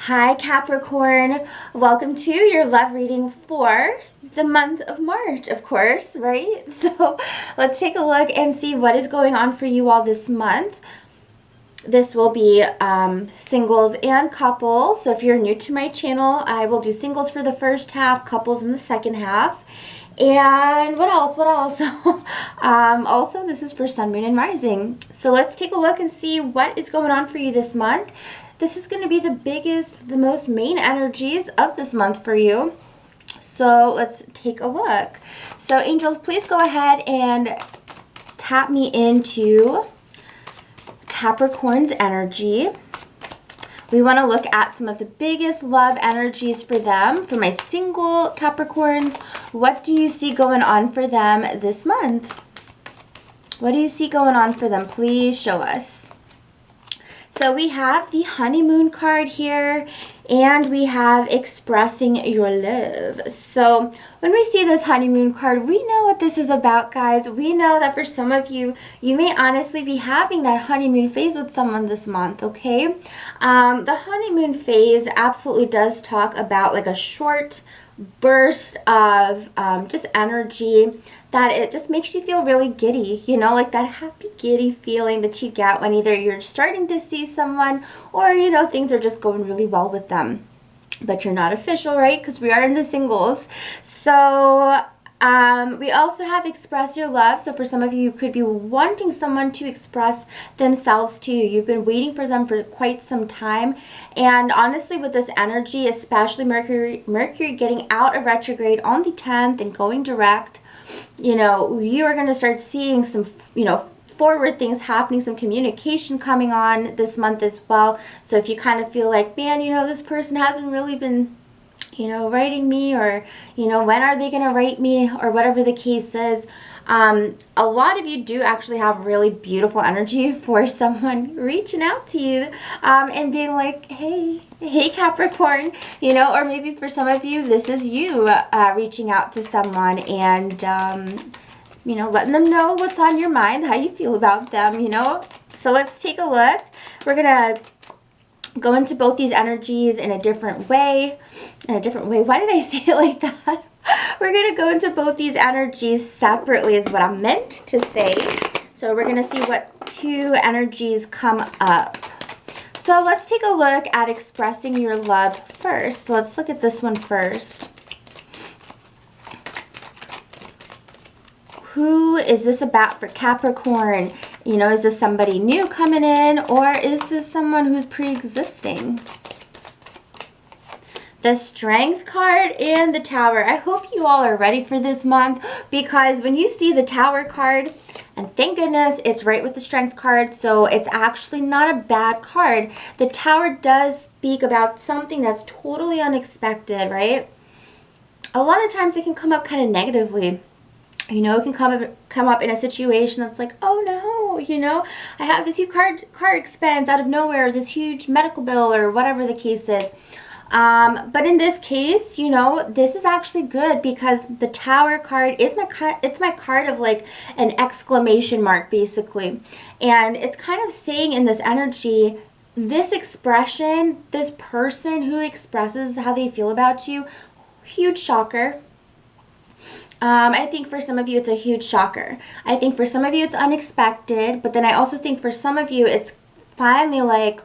Hi Capricorn, welcome to your love reading for the month of March, of course, right? So let's take a look and see what is going on for you all this month. This will be singles and couples. So if you're new to my channel, I will do singles for the first half, couples in the second half. And what else? Also, this is for Sun, Moon, and Rising. So let's take a look and see what is going on for you this month. This is going to be the most main energies of this month for you. So let's take a look. So angels, please go ahead and tap me into Capricorn's energy. We want to look at some of the biggest love energies for them. For my single Capricorns, what do you see going on for them this month? What do you see going on for them? Please show us. So we have the honeymoon card here, and we have expressing your love. So when we see this honeymoon card, we know what this is about, guys. We know that for some of you, you may honestly be having that honeymoon phase with someone this month, okay? The honeymoon phase absolutely does talk about like a short burst of just energy that it just makes you feel really giddy, you know, like that happy giddy feeling that you get when either you're starting to see someone or, you know, things are just going really well with them. But you're not official, right? Because we are in the singles. So we also have express your love. So for some of you, you could be wanting someone to express themselves to you. You've been waiting for them for quite some time. And honestly, with this energy, especially Mercury getting out of retrograde on the 10th and going direct, you know, you are going to start seeing some, you know, forward things happening, some communication coming on this month as well. So if you kind of feel like, man, you know, this person hasn't really been, you know, writing me, or, you know, when are they going to write me, or whatever the case is. A lot of you do actually have really beautiful energy for someone reaching out to you and being like, hey Capricorn, you know, or maybe for some of you, this is you reaching out to someone and, you know, letting them know what's on your mind, how you feel about them, you know. So let's take a look. We're going to go into both these energies in a different way. Why did I say it like that? We're going to go into both these energies separately is what I meant to say. So we're going to see what two energies come up. So let's take a look at expressing your love first. Let's look at this one first. Who is this about for Capricorn? You know, is this somebody new coming in, or is this someone who's pre-existing? The Strength card and the Tower. I hope you all are ready for this month, because when you see the Tower card, and thank goodness it's right with the Strength card, so it's actually not a bad card. The Tower does speak about something that's totally unexpected, right? A lot of times it can come up kind of negatively. You know, it can come up in a situation that's like, oh no, you know, I have this huge car expense out of nowhere, this huge medical bill, or whatever the case is. But in this case, you know, this is actually good, because the Tower card is it's my card of like an exclamation mark, basically. And it's kind of saying in this energy, this expression, this person who expresses how they feel about you, huge shocker. I think for some of you, it's a huge shocker. I think for some of you, it's unexpected. But then I also think for some of you, it's finally like,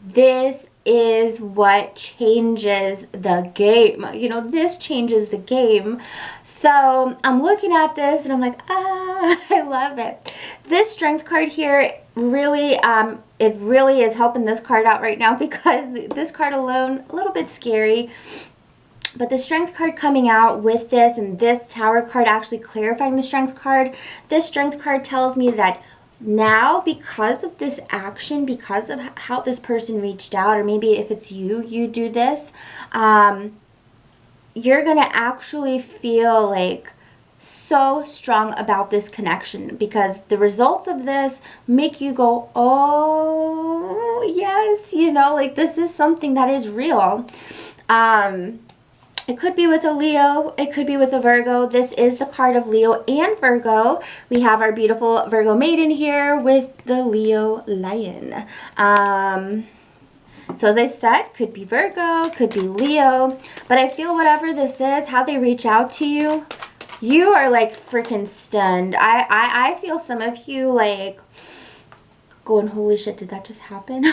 this is what changes the game. You know, this changes the game. So I'm looking at this and I'm like, I love it. This Strength card here really, it really is helping this card out right now, because this card alone, a little bit scary. But the Strength card coming out with this, and this Tower card actually clarifying the Strength card, this Strength card tells me that now, because of this action, because of how this person reached out, or maybe if it's you do this, you're going to actually feel like so strong about this connection, because the results of this make you go, oh, yes, you know, like this is something that is real. It could be with a Leo. It could be with a Virgo. This is the card of Leo and Virgo. We have our beautiful Virgo maiden here with the Leo lion. So as I said, could be Virgo, could be Leo, but I feel whatever this is, how they reach out to you, you are like freaking stunned. I feel some of you like going, holy shit, did that just happen?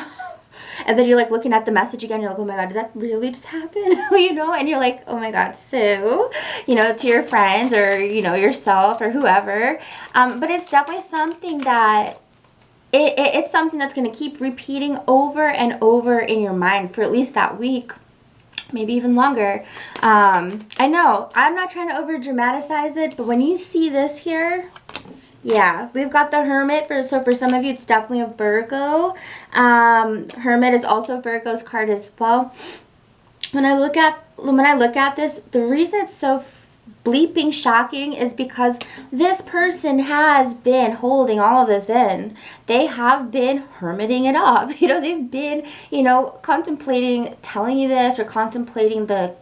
And then you're like looking at the message again, you're like, oh my God, did that really just happen? You know, and you're like, oh my God, so, you know, to your friends or, you know, yourself or whoever. But it's definitely something that, it's something that's going to keep repeating over and over in your mind for at least that week. Maybe even longer. I know, I'm not trying to over dramatize it, but when you see this here, yeah, we've got the Hermit. So for some of you, it's definitely a Virgo. Hermit is also Virgo's card as well. When I look at this, the reason it's so bleeping shocking is because this person has been holding all of this in. They have been hermiting it up. You know, they've been, you know, contemplating telling you this or contemplating the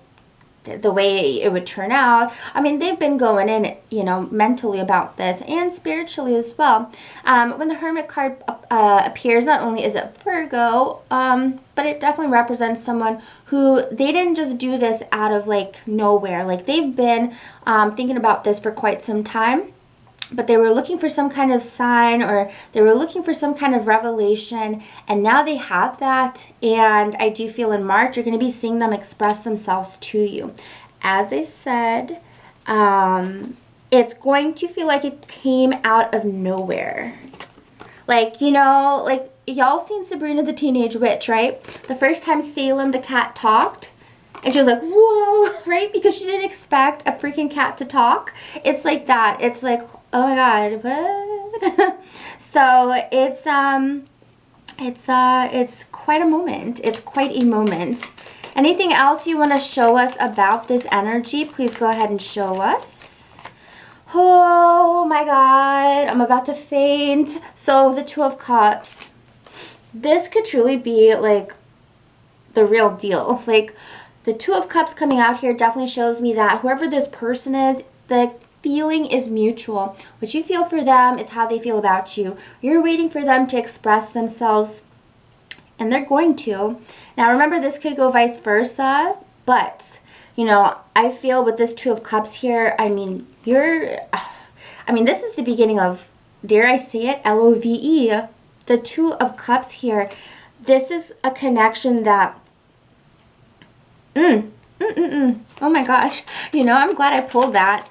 way it would turn out. I mean, they've been going in, you know, mentally about this and spiritually as well. When the Hermit card appears, not only is it Virgo, but it definitely represents someone who they didn't just do this out of like nowhere. Like they've been thinking about this for quite some time. But they were looking for some kind of sign or they were looking for some kind of revelation, and now they have that. And I do feel in March you're going to be seeing them express themselves to you. As I said, it's going to feel like it came out of nowhere. Like, you know, like y'all seen Sabrina the Teenage Witch, right? The first time Salem the cat talked, and she was like, whoa, right? Because she didn't expect a freaking cat to talk. It's like that. It's like, oh my God, what? So it's quite a moment. It's quite a moment. Anything else you want to show us about this energy? Please go ahead and show us. Oh my God, I'm about to faint. So the Two of Cups. This could truly be like the real deal. Like the Two of Cups coming out here definitely shows me that whoever this person is, the feeling is mutual. What you feel for them is how they feel about you. You're waiting for them to express themselves, and they're going to. Now remember, this could go vice versa, but you know, I feel with this Two of Cups here, I mean, this is the beginning of, dare I say it, LOVE. The Two of Cups here, this is a connection that oh my gosh, you know, I'm glad I pulled that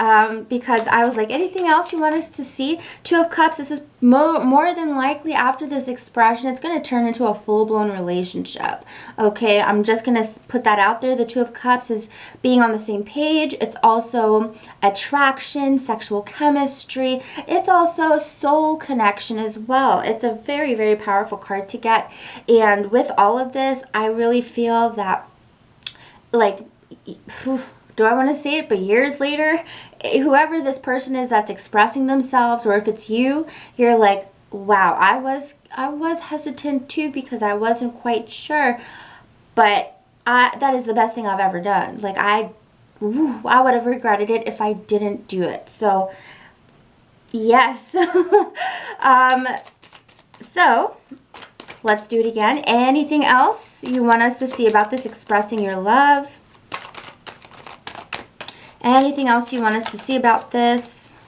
because I was like, anything else you want us to see? Two of Cups, this is more than likely after this expression, it's going to turn into a full-blown relationship. Okay, I'm just going to put that out there. The Two of Cups is being on the same page. It's also attraction, sexual chemistry. It's also a soul connection as well. It's a very, very powerful card to get. And with all of this, I really feel that, like, do I want to say it, but years later, whoever this person is that's expressing themselves, or if it's you, you're like, wow, I was hesitant too because I wasn't quite sure, but that is the best thing I've ever done. Like I would have regretted it if I didn't do it. So yes. So let's do it again. Anything else you want us to see about this expressing your love? Anything else you want us to see about this?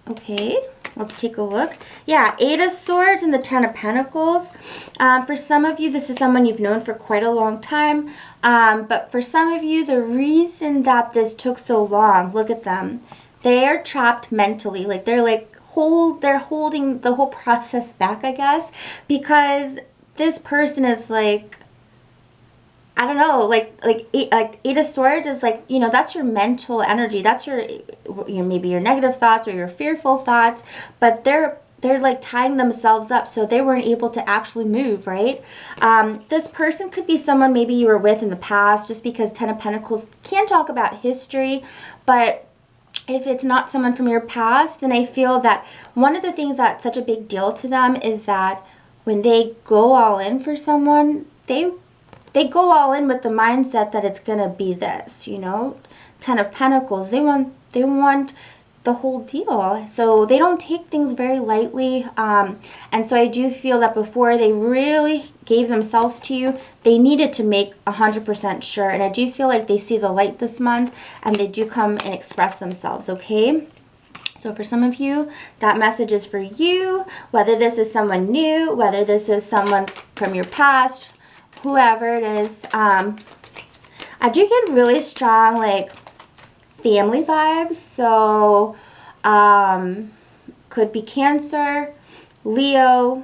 Okay, let's take a look. Yeah, Eight of Swords and the Ten of Pentacles. For some of you, this is someone you've known for quite a long time. But for some of you, the reason that this took so long, look at them. They're trapped mentally. Like they're holding the whole process back, I guess, because this person is like, I don't know, like Eight of Swords is like, you know, that's your mental energy. That's your maybe your negative thoughts or your fearful thoughts, but they're like tying themselves up so they weren't able to actually move, right? This person could be someone maybe you were with in the past, just because Ten of Pentacles can talk about history, but if it's not someone from your past, then I feel that one of the things that's such a big deal to them is that when they go all in for someone, they go all in with the mindset that it's going to be this, you know, Ten of Pentacles. They want the whole deal. So they don't take things very lightly. And so I do feel that before they really gave themselves to you, they needed to make 100% sure. And I do feel like they see the light this month and they do come and express themselves, okay? So for some of you, that message is for you, whether this is someone new, whether this is someone from your past, whoever it is. I do get really strong, like, family vibes. So, could be Cancer, Leo,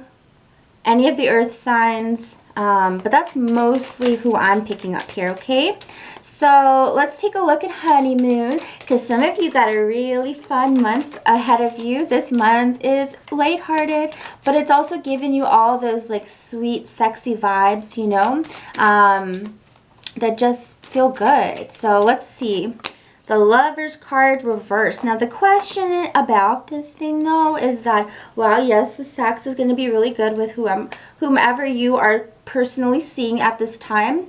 any of the earth signs. But that's mostly who I'm picking up here, okay? So let's take a look at honeymoon, because some of you got a really fun month ahead of you. This month is lighthearted, but it's also giving you all those like sweet, sexy vibes, you know, that just feel good. So let's see. The Lover's card reversed. Now the question about this thing though is that, well, yes, the sex is going to be really good with whomever you are personally seeing at this time.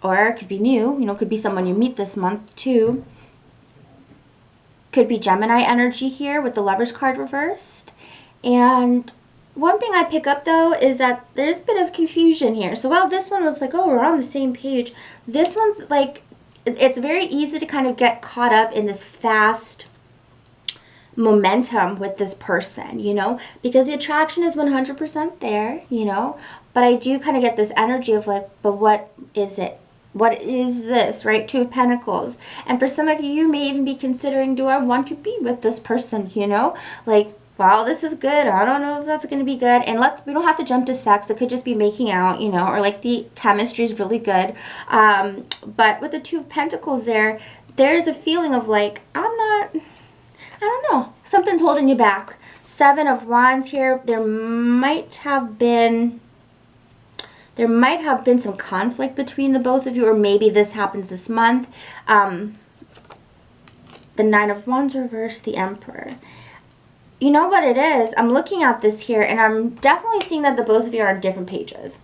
Or it could be new, you know, could be someone you meet this month too. Could be Gemini energy here with the Lover's card reversed. And one thing I pick up though is that there's a bit of confusion here. So while this one was like, oh, we're on the same page, this one's like, it's very easy to kind of get caught up in this fast momentum with this person, you know, because the attraction is 100% there, you know, but I do kind of get this energy of like, but what is it? What is this, right? Two of Pentacles. And for some of you, you may even be considering, do I want to be with this person, you know? Like, wow, this is good. I don't know if that's going to be good. And we don't have to jump to sex. It could just be making out, you know, or like the chemistry is really good. But with the Two of Pentacles there's a feeling of like, I don't know. Something's holding you back. Seven of Wands here. There might have been some conflict between the both of you, or maybe this happens this month. The Nine of Wands reversed, the Emperor. You know what it is? I'm looking at this here, and I'm definitely seeing that the both of you are on different pages.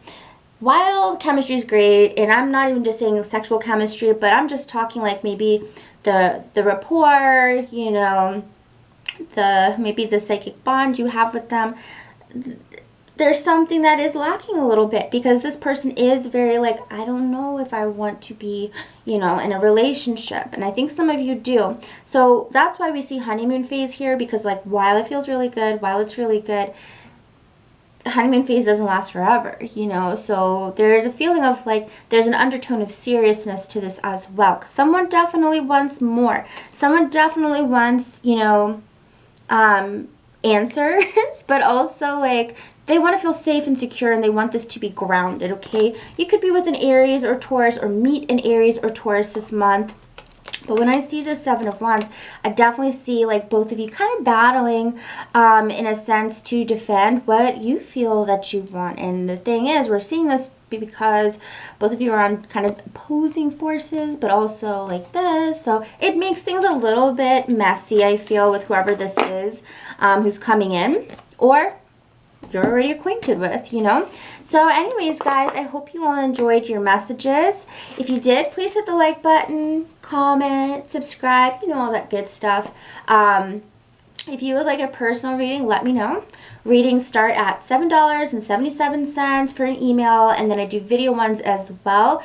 While chemistry is great, and I'm not even just saying sexual chemistry, but I'm just talking like maybe the rapport, you know, maybe the psychic bond you have with them. There's something that is lacking a little bit, because this person is very like, I don't know if I want to be, you know, in a relationship. And I think some of you do. So that's why we see honeymoon phase here, because like while it feels really good, while it's really good, the honeymoon phase doesn't last forever, you know. So there's a feeling of like, there's an undertone of seriousness to this as well. Someone definitely wants more. Someone definitely wants, you know, answers, but also like, they want to feel safe and secure, and they want this to be grounded, okay? You could be with an Aries or Taurus, or meet an Aries or Taurus this month. But when I see the Seven of Wands, I definitely see like both of you kind of battling in a sense to defend what you feel that you want. And the thing is, we're seeing this because both of you are on kind of opposing forces, but also like this. So it makes things a little bit messy, I feel, with whoever this is who's coming in, or you're already acquainted with, you know. So anyways, guys, I hope you all enjoyed your messages. If you did, please hit the like button, comment, subscribe, you know, all that good stuff. If you would like a personal reading, let me know. Readings start at $7.77 for an email, and then I do video ones as well.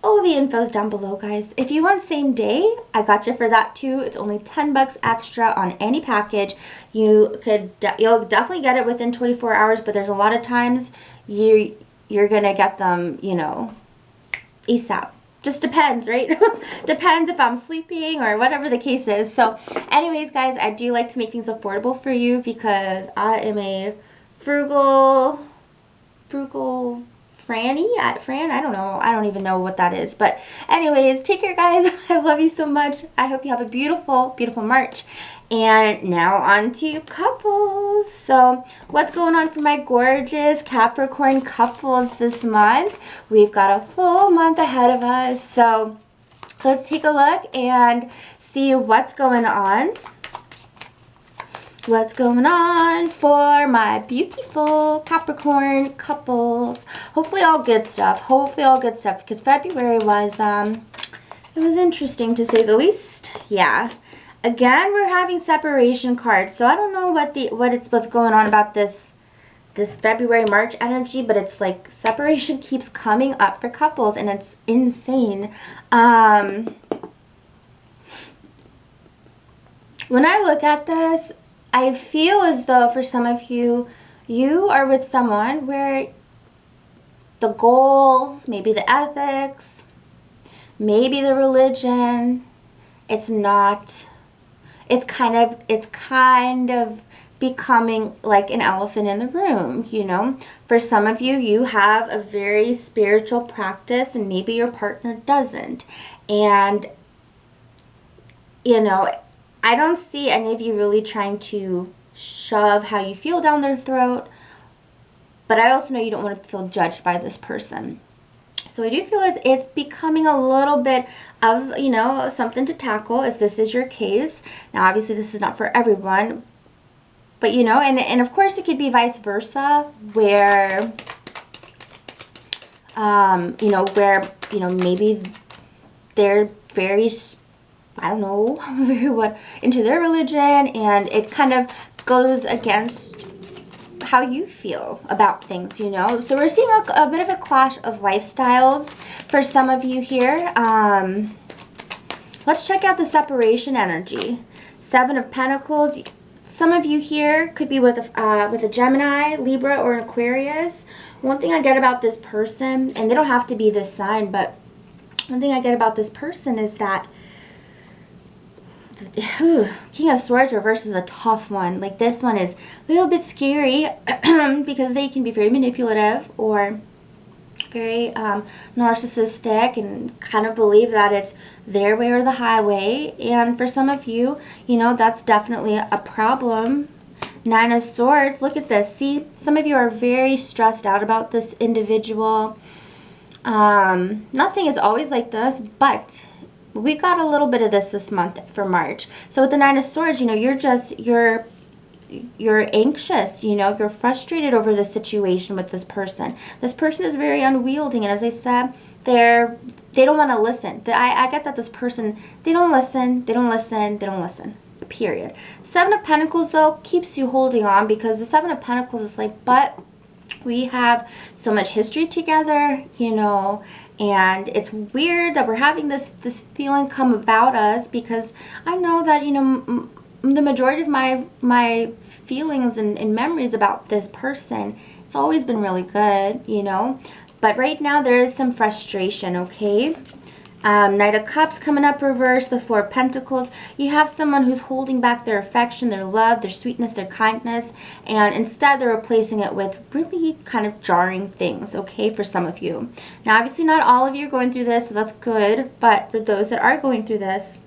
All the info is down below, guys. If you want same day, I got you for that too. It's only 10 bucks extra on any package. You'll definitely get it within 24 hours, but there's a lot of times you're gonna get them, you know, ASAP. Just depends, right? Depends if I'm sleeping or whatever the case is. So anyways, guys, I do like to make things affordable for you, because I am a frugal Fran, I don't know. I don't even know what that is. But anyways, take care, guys. I love you so much. I hope you have a beautiful, beautiful March. And now on to couples. So what's going on for my gorgeous Capricorn couples this month? We've got a full month ahead of us. So let's take a look and see what's going on. What's going on for my beautiful Capricorn couples? Hopefully all good stuff. Hopefully all good stuff, because February was It was interesting to say the least. Yeah. Again, we're having separation cards. So I don't know what's going on about this February, March energy, but it's like separation keeps coming up for couples and it's insane. When I look at this, I feel as though for some of you, you are with someone where the goals, maybe the ethics, maybe the religion, it's kind of becoming like an elephant in the room, you know. For some of you, you have a very spiritual practice and maybe your partner doesn't. And, you know, I don't see any of you really trying to shove how you feel down their throat, but I also know you don't want to feel judged by this person. So I do feel it's becoming a little bit of, you know, something to tackle if this is your case. Now, obviously, this is not for everyone, but, you know, and of course, it could be vice versa, where, maybe they're very, I don't know, very into their religion, and it kind of goes against how you feel about things, you know. So we're seeing a bit of a clash of lifestyles for some of you here. Let's check out the separation energy. 7 of Pentacles. Some of you here could be with a Gemini, Libra, or an Aquarius. One thing I get about this person, and they don't have to be this sign, but one thing I get about this person is that King of Swords reverse is a tough one. Like, this one is a little bit scary because they can be very manipulative or very narcissistic and kind of believe that it's their way or the highway. And for some of you, you know, that's definitely a problem. 9 of Swords, look at this. See, some of you are very stressed out about this individual. Not saying it's always like this, but we got a little bit of this month for March. So with the 9 of Swords, you know, you're anxious, you know, you're frustrated over the situation with this person. This person is very unwieldy, and as I said, they don't want to listen. I get that this person, they don't listen, period. 7 of Pentacles, though, keeps you holding on, because the 7 of Pentacles is like, but we have so much history together, you know, and it's weird that we're having this feeling come about us, because I know that, you know, the majority of my feelings and memories about this person, it's always been really good, you know, but right now there is some frustration, okay? Knight of Cups coming up reverse, the 4 of Pentacles. You have someone who's holding back their affection, their love, their sweetness, their kindness, and instead they're replacing it with really kind of jarring things, okay, for some of you. Now, obviously not all of you are going through this, so that's good, but for those that are going through this,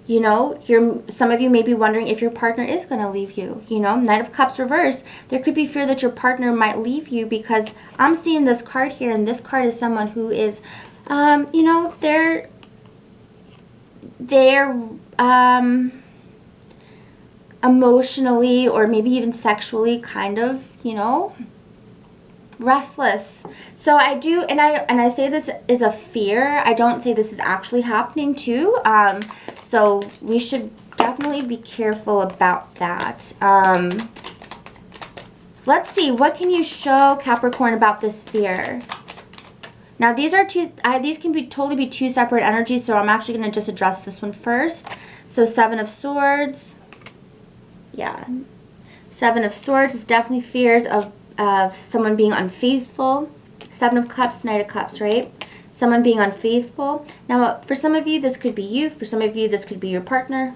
you know, some of you may be wondering if your partner is going to leave you, you know. Knight of Cups reverse, there could be fear that your partner might leave you, because I'm seeing this card here, and this card is someone who is, you know, they're emotionally or maybe even sexually kind of, you know, restless. So I do, and I say this is a fear. I don't say this is actually happening too. So we should definitely be careful about that. Let's see, what can you show Capricorn about this fear? Now these are these can totally be two separate energies, so I'm actually going to just address this one first. So 7 of Swords. Yeah. 7 of Swords is definitely fears of someone being unfaithful. 7 of Cups, Knight of Cups, right? Someone being unfaithful. Now, for some of you, this could be you. For some of you, this could be your partner.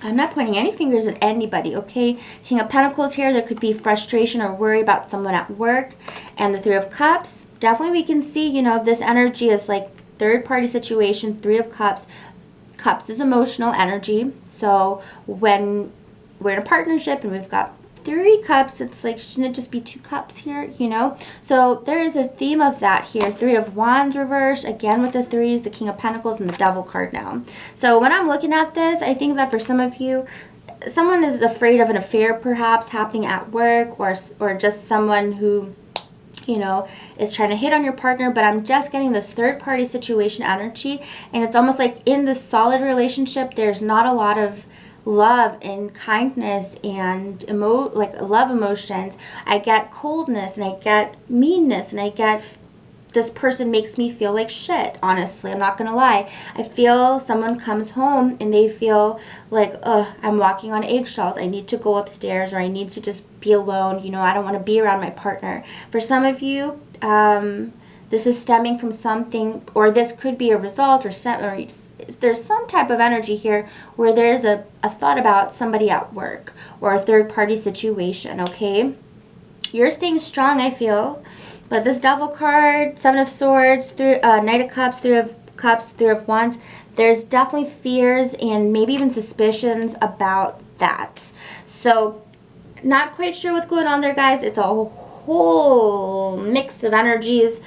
I'm not pointing any fingers at anybody, okay? King of Pentacles here. There could be frustration or worry about someone at work. And the 3 of Cups. Definitely we can see, you know, this energy is like third-party situation. 3 of Cups. Cups is emotional energy. So when we're in a partnership and we've got 3 cups, it's like, shouldn't it just be 2 cups here, you know? So there is a theme of that here. 3 of Wands reverse, again with the 3s, the King of Pentacles, and the Devil card now. So when I'm looking at this, I think that for some of you, someone is afraid of an affair perhaps happening at work, or just someone who you know, is trying to hit on your partner, but I'm just getting this third party situation energy, and it's almost like in this solid relationship, there's not a lot of love and kindness and love emotions. I get coldness, and I get meanness, and I get this person makes me feel like shit, honestly. I'm not gonna lie. I feel someone comes home and they feel like, I'm walking on eggshells. I need to go upstairs, or I need to just be alone. You know, I don't want to be around my partner. For some of you, this is stemming from something, or this could be a result, or there's some type of energy here where there's a thought about somebody at work or a third party situation, okay? You're staying strong, I feel. But this Devil card, Seven of Swords, Knight of Cups, Three of Cups, Three of Wands, there's definitely fears and maybe even suspicions about that. So, not quite sure what's going on there, guys. It's a whole mix of energies.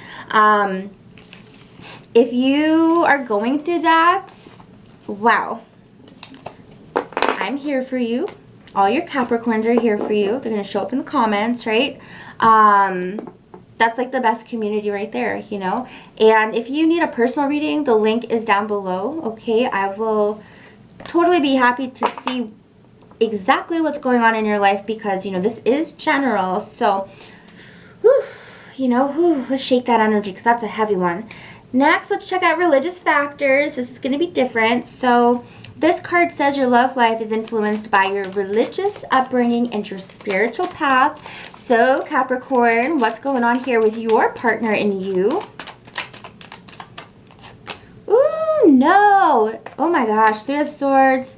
If you are going through that, wow, I'm here for you. All your Capricorns are here for you. They're going to show up in the comments, right? That's like the best community right there, you know. And if you need a personal reading, the link is down below, okay? I will totally be happy to see exactly what's going on in your life, because, you know, this is general. So, whew, you know, let's shake that energy, because that's a heavy one. Next, let's check out religious factors. This is going to be different. So, this card says your love life is influenced by your religious upbringing and your spiritual path. So, Capricorn, what's going on here with your partner and you? Ooh, no. Oh my gosh, Three of Swords.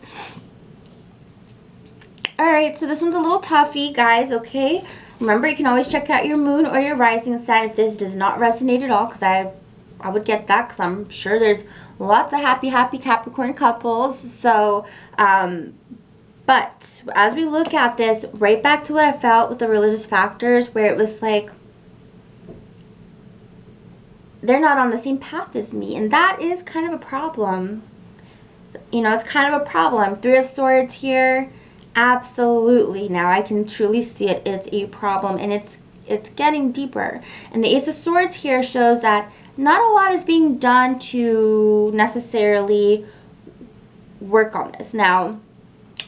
Alright, so this one's a little toughy, guys, okay? Remember, you can always check out your moon or your rising sign if this does not resonate at all, because I would get that, because I'm sure there's lots of happy Capricorn couples. So, but as we look at this, right back to what I felt with the religious factors, where it was like, they're not on the same path as me, and that is kind of a problem. You know, it's kind of a problem. Three of Swords here, absolutely. Now I can truly see it. It's a problem, and it's getting deeper. And the Ace of Swords here shows that not a lot is being done to necessarily work on this. Now,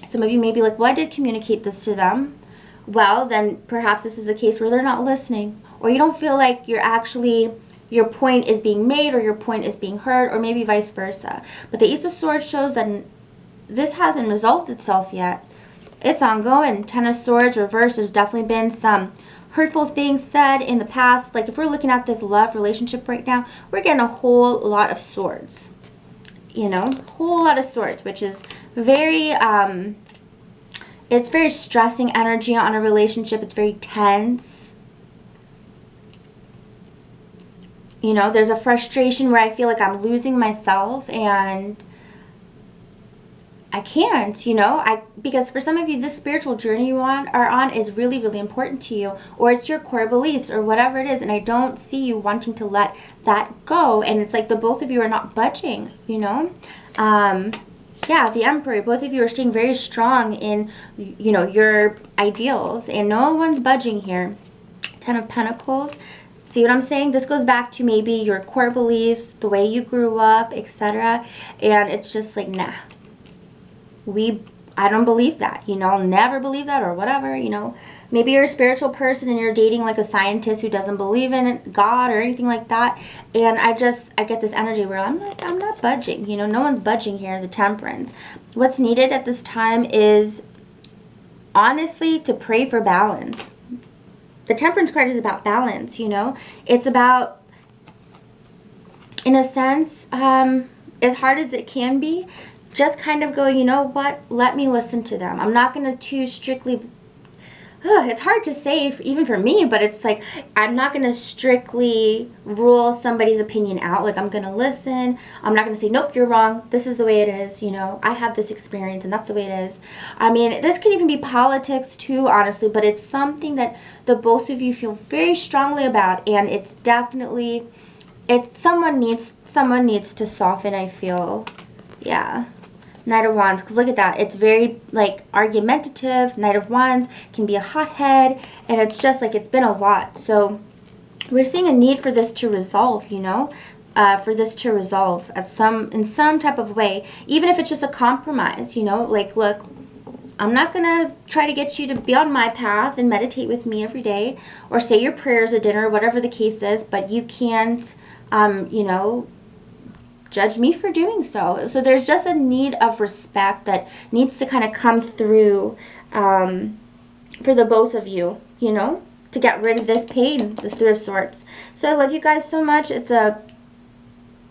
some of you may be like, well, I did communicate this to them. Well, then perhaps this is a case where they're not listening, or you don't feel like your point is being made, or your point is being heard, or maybe vice versa. But the Ace of Swords shows that this hasn't resolved itself yet. It's ongoing. Ten of Swords reversed. There's definitely been some hurtful things said in the past. Like if we're looking at this love relationship right now, we're getting a whole lot of swords. You know, whole lot of swords, which is very, it's very stressing energy on a relationship. It's very tense. You know, there's a frustration where I feel like I'm losing myself, and I can't, you know, because for some of you, this spiritual journey you are on is really, really important to you, or it's your core beliefs, or whatever it is, and I don't see you wanting to let that go, and it's like the both of you are not budging, you know. Yeah, the Emperor, both of you are staying very strong in, you know, your ideals, and no one's budging here. Ten of Pentacles. See what I'm saying? This goes back to maybe your core beliefs, the way you grew up, etc. And it's just like, nah. I don't believe that, you know, I'll never believe that, or whatever, you know. Maybe you're a spiritual person and you're dating like a scientist who doesn't believe in God or anything like that. And I get this energy where I'm not budging, you know, no one's budging here, the Temperance. What's needed at this time is honestly to pray for balance. The Temperance card is about balance, you know. It's about, in a sense, as hard as it can be, just kind of going, you know what, let me listen to them. I'm not going to too strictly, it's hard to say even for me, but it's like, I'm not going to strictly rule somebody's opinion out. Like, I'm going to listen. I'm not going to say, nope, you're wrong. This is the way it is. You know, I have this experience and that's the way it is. I mean, this could even be politics too, honestly, but it's something that the both of you feel very strongly about. And it's definitely, someone needs to soften, I feel. Yeah. Knight of Wands, because look at that. It's very, like, argumentative. Knight of Wands can be a hothead, and it's just, like, it's been a lot. So, we're seeing a need for this to resolve, you know, for this to resolve in some type of way, even if it's just a compromise, you know, like, look, I'm not going to try to get you to be on my path and meditate with me every day or say your prayers at dinner, whatever the case is, but you can't, you know, judge me for doing so. So there's just a need of respect that needs to kind of come through for the both of you, you know, to get rid of this pain, this Three of Swords. So I love you guys so much. It's a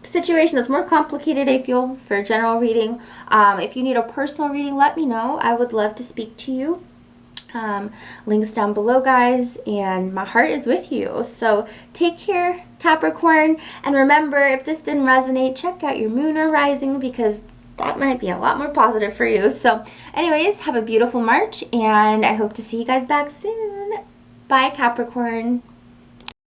situation that's more complicated, I feel, for a general reading. If you need a personal reading, let me know. I would love to speak to you. Links down below, guys, and my heart is with you. So take care, Capricorn, and remember, if this didn't resonate, check out your moon or rising, because that might be a lot more positive for you. So anyways, have a beautiful March, and I hope to see you guys back soon. Bye, Capricorn.